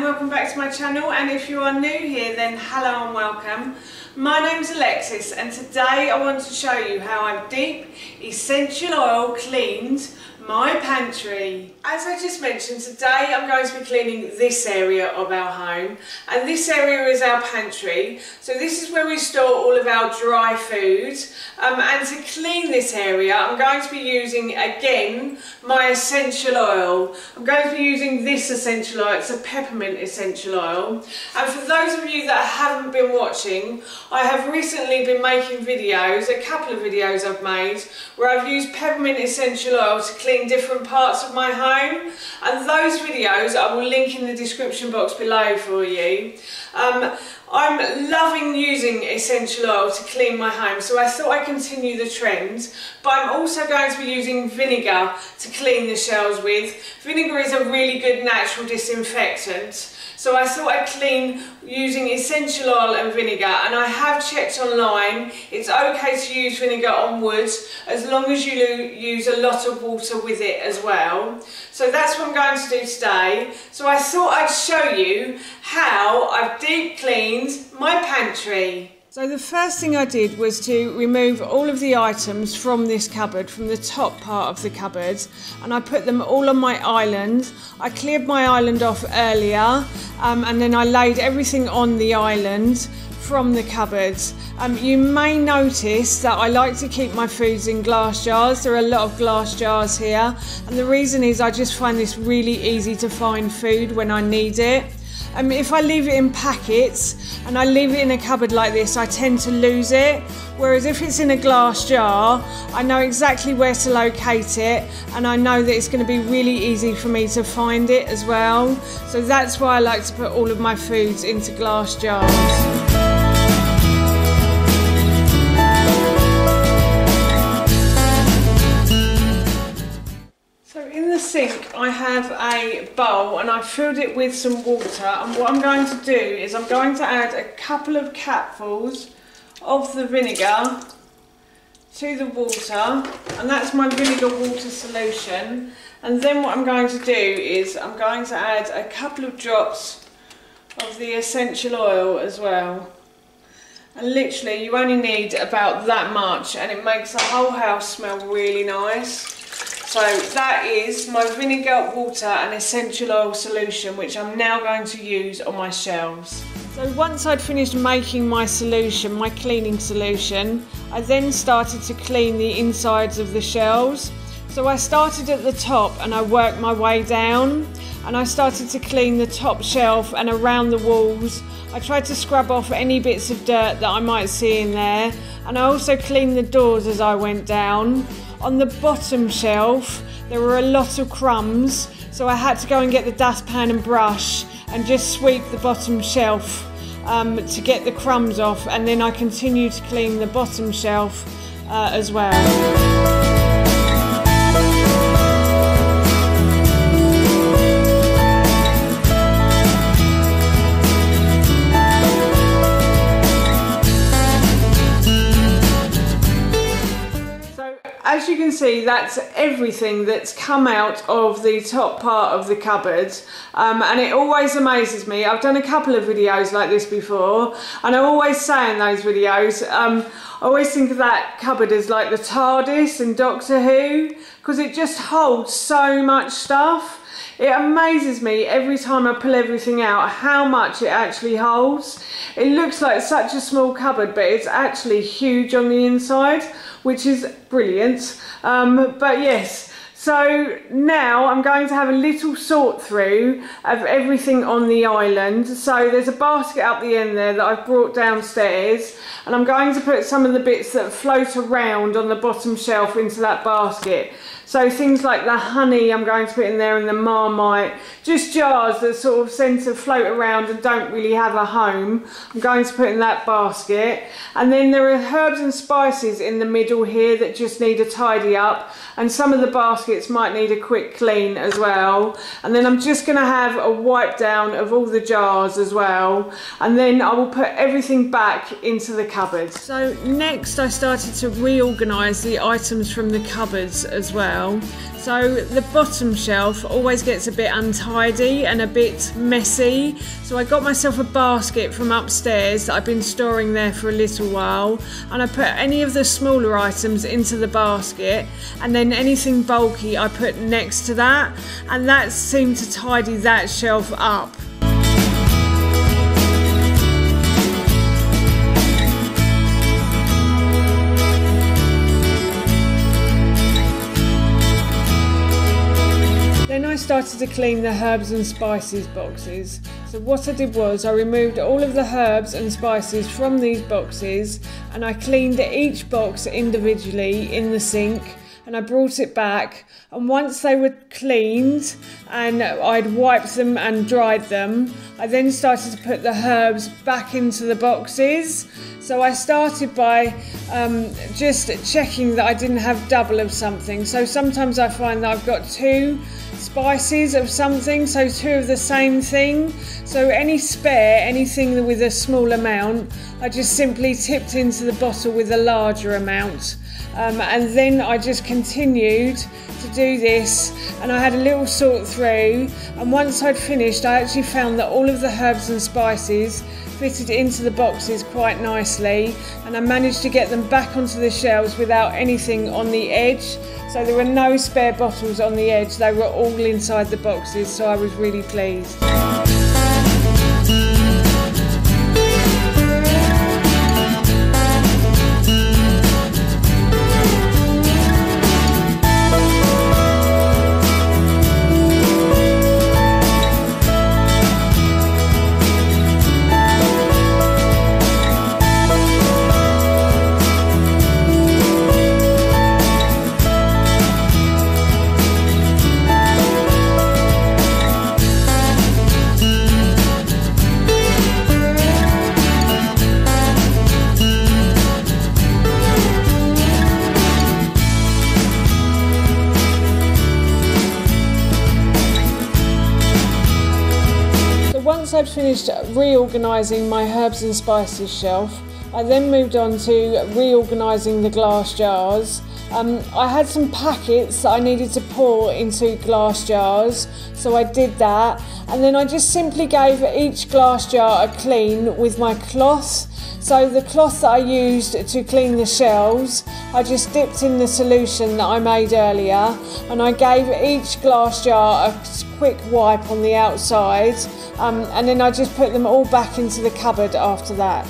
welcome back to my channel, and if you are new here then hello and welcome. My name's Alexis and today I want to show you how I've deep essential oil cleaned my pantry. As I just mentioned, today I'm going to be cleaning this area of our home, and this area is our pantry. So this is where we store all of our dry food, and to clean this area I'm going to be using again my essential oil. I'm going to be using this essential oil. It's a peppermint essential oil, and for those of you that haven't been watching, I have recently been making videos, a couple of videos I've made, where I've used peppermint essential oil to clean different parts of my home, and those videos I will link in the description box below for you. I'm loving using essential oil to clean my home, so I thought I'd continue the trend, but I'm also going to be using vinegar to clean the shelves with. Vinegar is a really good natural disinfectant, so I thought I'd clean using essential oil and vinegar, and I have checked online. It's okay to use vinegar on wood as long as you use a lot of water with it as well. So that's what I'm going to do today. So I thought I'd show you how I've deep cleaned my pantry. So the first thing I did was to remove all of the items from this cupboard, from the top part of the cupboard, and I put them all on my island. I cleared my island off earlier, and then I laid everything on the island from the cupboard. You may notice that I like to keep my foods in glass jars. There are a lot of glass jars here, and the reason is I just find this really easy to find food when I need it. If I leave it in packets and I leave it in a cupboard like this, I tend to lose it, whereas if it's in a glass jar, I know exactly where to locate it, and I know that it's going to be really easy for me to find it as well. So that's why I like to put all of my foods into glass jars. Sink, I have a bowl and I filled it with some water, and what I'm going to do is I'm going to add a couple of capfuls of the vinegar to the water, and that's my vinegar water solution. And then what I'm going to do is I'm going to add a couple of drops of the essential oil as well, and literally you only need about that much and it makes the whole house smell really nice. So that is my vinegar, water and essential oil solution, which I'm now going to use on my shelves. So once I'd finished making my solution, my cleaning solution, I then started to clean the insides of the shelves. So I started at the top and I worked my way down, and I started to clean the top shelf and around the walls. I tried to scrub off any bits of dirt that I might see in there, and I also cleaned the doors as I went down. On the bottom shelf there were a lot of crumbs, so I had to go and get the dustpan and brush and just sweep the bottom shelf to get the crumbs off, and then I continued to clean the bottom shelf as well. As you can see, that's everything that's come out of the top part of the cupboard, and it always amazes me. I've done a couple of videos like this before, and I always say in those videos, I always think of that cupboard as like the TARDIS in Doctor Who, because it just holds so much stuff. It amazes me every time I pull everything out how much it actually holds. It looks like such a small cupboard, but it's actually huge on the inside, which is brilliant. But yes, so now I'm going to have a little sort through of everything on the island. So there's a basket up the end there that I've brought downstairs, and I'm going to put some of the bits that float around on the bottom shelf into that basket. So things like the honey I'm going to put in there, and the Marmite, just jars that sort of tend to float around and don't really have a home, I'm going to put in that basket. And then there are herbs and spices in the middle here that just need a tidy up, and some of the baskets might need a quick clean as well. And then I'm just going to have a wipe down of all the jars as well, and then I will put everything back into the cupboard. So next I started to reorganise the items from the cupboards as well. So So the bottom shelf always gets a bit untidy and a bit messy. So I got myself a basket from upstairs that I've been storing there for a little while, and I put any of the smaller items into the basket, and then anything bulky I put next to that, and that seemed to tidy that shelf up. Started to clean the herbs and spices boxes. So what I did was I removed all of the herbs and spices from these boxes, and I cleaned each box individually in the sink, and I brought it back, and once they were cleaned and I'd wiped them and dried them, I then started to put the herbs back into the boxes. So I started by just checking that I didn't have double of something. So sometimes I find that I've got two spices of something, so two of the same thing. So any spare, anything with a small amount, I just simply tipped into the bottle with a larger amount. And then I just continued to do this, and I had a little sort through, and once I'd finished I actually found that all of the herbs and spices fitted into the boxes quite nicely, and I managed to get them back onto the shelves without anything on the edge. So there were no spare bottles on the edge, they were all inside the boxes, so I was really pleased. Once I'd finished reorganising my herbs and spices shelf, I then moved on to reorganising the glass jars. I had some packets that I needed to pour into glass jars, so I did that, and then I just simply gave each glass jar a clean with my cloth. So the cloth that I used to clean the shelves, I just dipped in the solution that I made earlier, and I gave each glass jar a quick wipe on the outside, and then I just put them all back into the cupboard after that.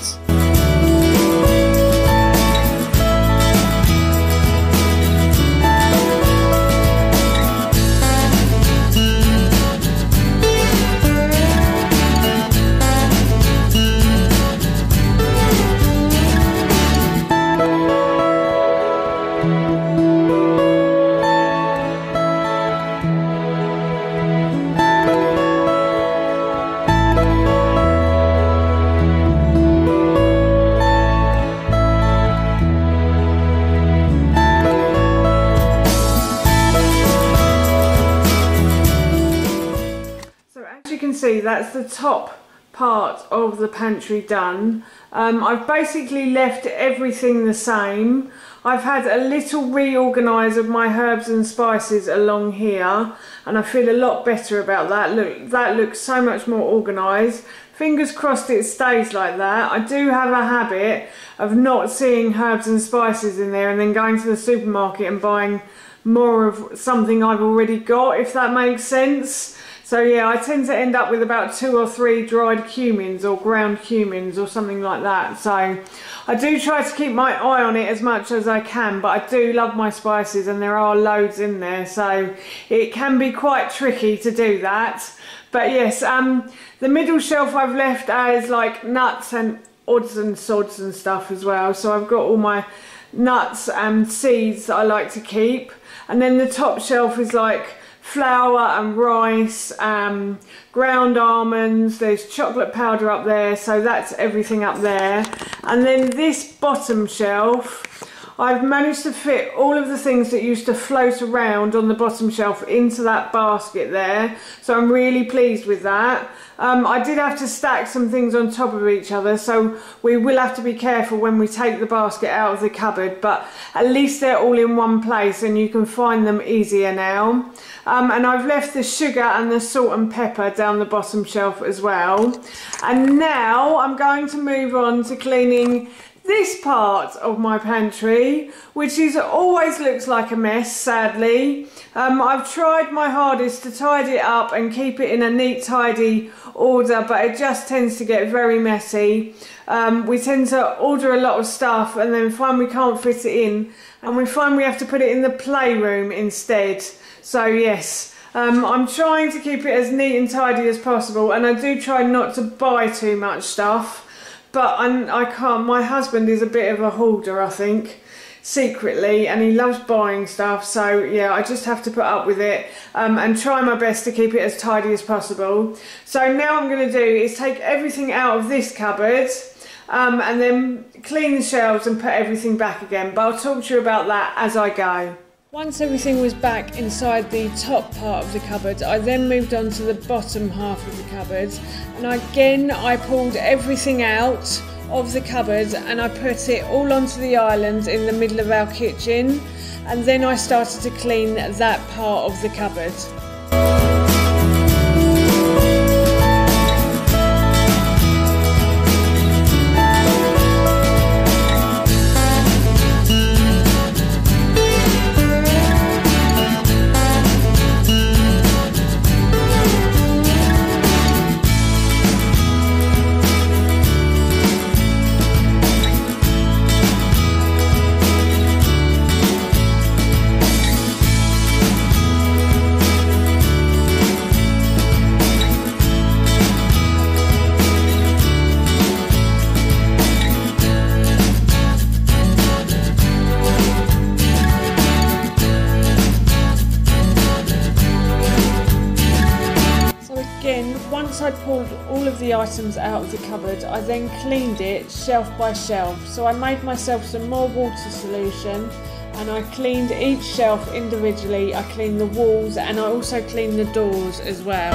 See, that's the top part of the pantry done. I've basically left everything the same. I've had a little reorganise of my herbs and spices along here, and I feel a lot better about that. Look, that looks so much more organised. Fingers crossed it stays like that. I do have a habit of not seeing herbs and spices in there and then going to the supermarket and buying more of something I've already got, if that makes sense. So yeah, I tend to end up with about 2 or 3 dried cumins or ground cumins or something like that. So I do try to keep my eye on it as much as I can, but I do love my spices and there are loads in there, so it can be quite tricky to do that. But yes, the middle shelf I've left as like nuts and odds and sods and stuff as well. So I've got all my nuts and seeds that I like to keep. And then the top shelf is like flour and rice, ground almonds, there's chocolate powder up there, so that's everything up there. And then this bottom shelf, I've managed to fit all of the things that used to float around on the bottom shelf into that basket there, so I'm really pleased with that. I did have to stack some things on top of each other, so we will have to be careful when we take the basket out of the cupboard, but at least they're all in one place and you can find them easier now. And I've left the sugar and the salt and pepper down the bottom shelf as well. And now I'm going to move on to cleaning this part of my pantry, which always looks like a mess, sadly. I've tried my hardest to tidy it up and keep it in a neat, tidy order, but it just tends to get very messy. We tend to order a lot of stuff and then find we can't fit it in, and we find we have to put it in the playroom instead. So yes, I'm trying to keep it as neat and tidy as possible, and I do try not to buy too much stuff. But I can't. My husband is a bit of a hoarder, I think, secretly, and he loves buying stuff. So yeah, I just have to put up with it and try my best to keep it as tidy as possible. So now what I'm going to do is take everything out of this cupboard and then clean the shelves and put everything back again. But I'll talk to you about that as I go. Once everything was back inside the top part of the cupboard, I then moved on to the bottom half of the cupboard, and again I pulled everything out of the cupboard and I put it all onto the island in the middle of our kitchen, and then I started to clean that part of the cupboard. Once I'd pulled all of the items out of the cupboard, I then cleaned it shelf by shelf. So I made myself some more water solution and I cleaned each shelf individually. I cleaned the walls and I also cleaned the doors as well.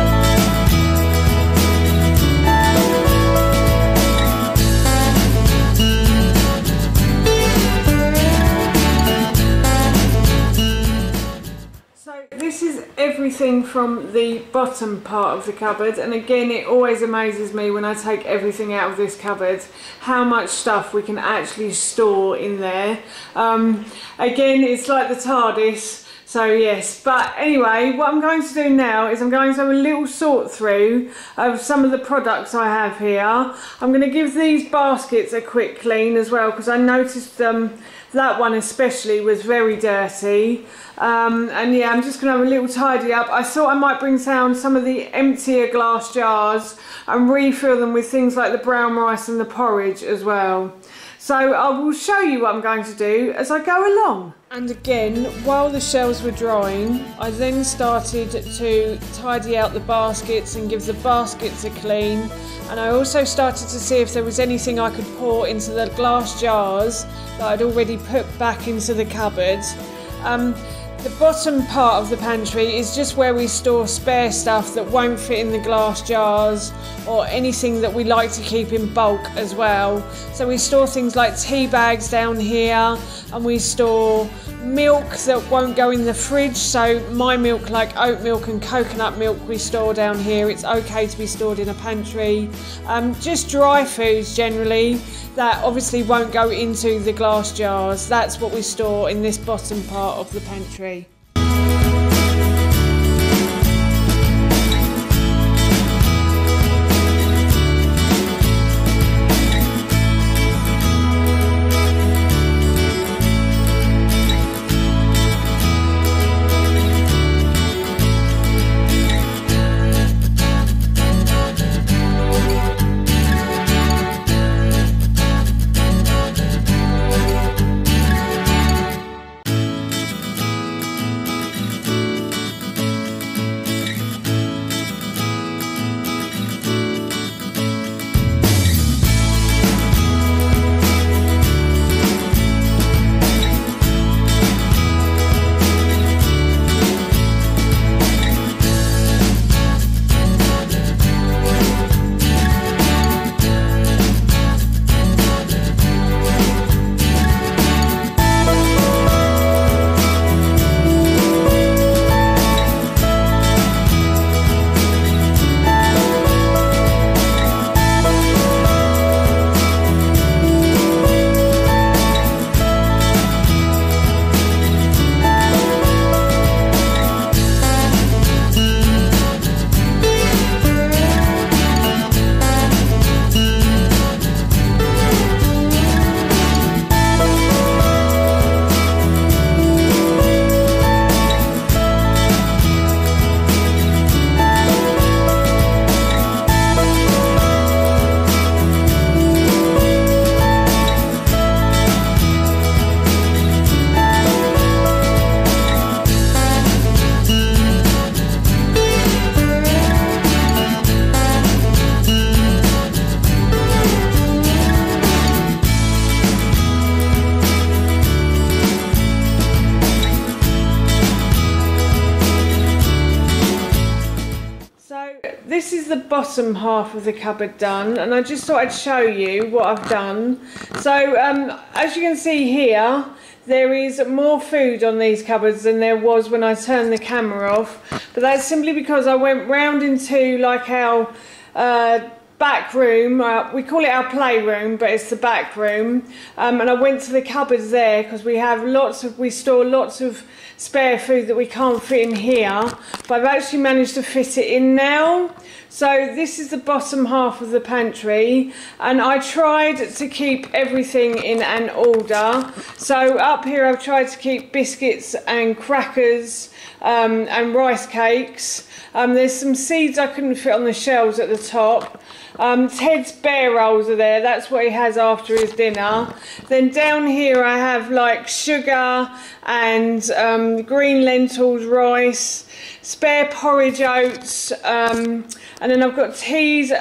This is everything from the bottom part of the cupboard, and again it always amazes me when I take everything out of this cupboard how much stuff we can actually store in there. Again, it's like the TARDIS, so yes. But anyway, what I'm going to do now is I'm going to have a little sort through of some of the products I have here. I'm going to give these baskets a quick clean as well, because I noticed that one especially was very dirty. And yeah, I'm just going to have a little tidy up. I thought I might bring down some of the emptier glass jars and refill them with things like the brown rice and the porridge as well. So I will show you what I'm going to do as I go along. And again, while the shelves were drying, I then started to tidy out the baskets and give the baskets a clean. And I also started to see if there was anything I could pour into the glass jars that I'd already put back into the cupboard. The bottom part of the pantry is just where we store spare stuff that won't fit in the glass jars, or anything that we like to keep in bulk as well. So we store things like tea bags down here, and we store milk that won't go in the fridge. So my milk, like oat milk and coconut milk, we store down here. It's okay to be stored in a pantry. Just dry foods generally that obviously won't go into the glass jars. That's what we store in this bottom part of the pantry. this is the bottom half of the cupboard done, and I just thought I'd show you what I've done. So as you can see here, there is more food on these cupboards than there was when I turned the camera off, but that's simply because I went round into like our back room. We call it our playroom, but it's the back room, and I went to the cupboards there because we store lots of spare food that we can't fit in here, but I've actually managed to fit it in now. So this is the bottom half of the pantry, and I tried to keep everything in an order. So up here I've tried to keep biscuits and crackers and rice cakes. There's some seeds I couldn't fit on the shelves at the top. Ted's bear rolls are there, that's what he has after his dinner. Then down here I have like sugar and green lentils, rice, spare porridge oats, and then I've got teas.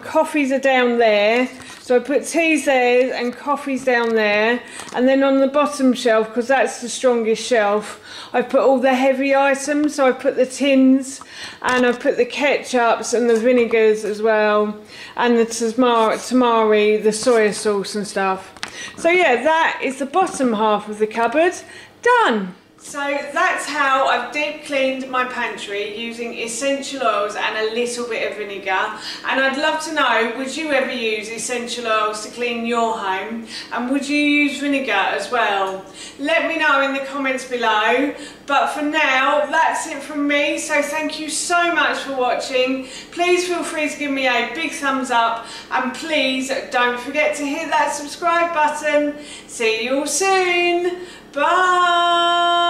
Coffees are down there, so I put teas there and coffees down there, and then on the bottom shelf, because that's the strongest shelf, I've put all the heavy items. So I've put the tins, and I've put the ketchups and the vinegars as well, and the tamari, the soya sauce and stuff. So yeah, that is the bottom half of the cupboard done. So that's how I've deep cleaned my pantry using essential oils and a little bit of vinegar. And I'd love to know, would you ever use essential oils to clean your home? And would you use vinegar as well? Let me know in the comments below. But for now, that's it from me. So thank you so much for watching. Please feel free to give me a big thumbs up. And please don't forget to hit that subscribe button. See you all soon. Bye.